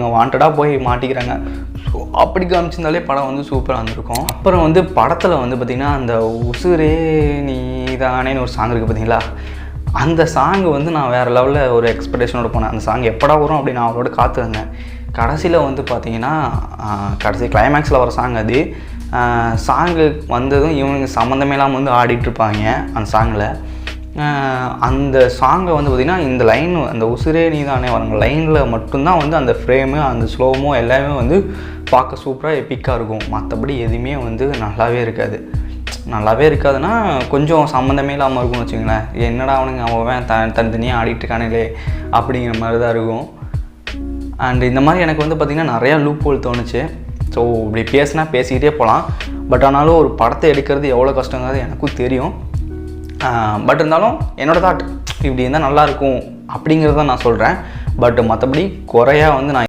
இவங்க வாண்டடாக போய் மாட்டிக்கிறாங்க. ஸோ அப்படி காமிச்சிருந்தாலே படம் வந்து சூப்பராக இருந்திருக்கும். அப்புறம் வந்து படத்தில் வந்து பார்த்திங்கன்னா அந்த உசுரே நீதானேன்னு ஒரு சாங் இருக்குது பார்த்தீங்களா, அந்த சாங் வந்து நான் வேறு லெவலில் ஒரு எக்ஸ்பெக்டேஷனோட போனேன். அந்த சாங் எப்படா வரும் அப்படின்னு நான் அவரோட காத்திருந்தேன். கடைசியில் வந்து பார்த்திங்கன்னா கடைசி கிளைமேக்ஸில் வர சாங் அது. சாங்கு வந்ததும் இவங்க சம்மந்தமே இல்லாமல் வந்து ஆடிட்டுருப்பாங்க அந்த சாங்கில். அந்த சாங்கை வந்து பார்த்திங்கன்னா இந்த லைன் அந்த உசுரே நீதானே வரங்க லைனில் மட்டும்தான் வந்து அந்த ஃப்ரேமு அந்த ஸ்லோமோ எல்லாமே வந்து பார்க்க சூப்பராக எப்பிக்காக இருக்கும். மற்றபடி எதுவுமே வந்து நல்லாவே இருக்காதுன்னா கொஞ்சம் சம்மந்தமே இல்லாமல் இருக்கும்னு வச்சுங்களேன். என்னடா அவனுங்க அவன் தனித்தனியாக ஆடிட்டு இருக்கானுங்களே அப்படிங்கிற மாதிரி தான் இருக்கும். அண்ட் இந்த மாதிரி எனக்கு வந்து பார்த்திங்கன்னா நிறையா லூப் ஹோல் தோணுச்சு. ஸோ இப்படி பேசிக்கிட்டே போகலாம். பட் ஆனாலும் ஒரு படத்தை எடுக்கிறது எவ்வளோ கஷ்டங்கிறது எனக்கும் தெரியும். பட் இருந்தாலும் என்னோடய தாட் இப்படி இருந்தால் நல்லாயிருக்கும் அப்படிங்கிறத நான் சொல்கிறேன். பட் மற்றபடி குறையாக வந்து நான்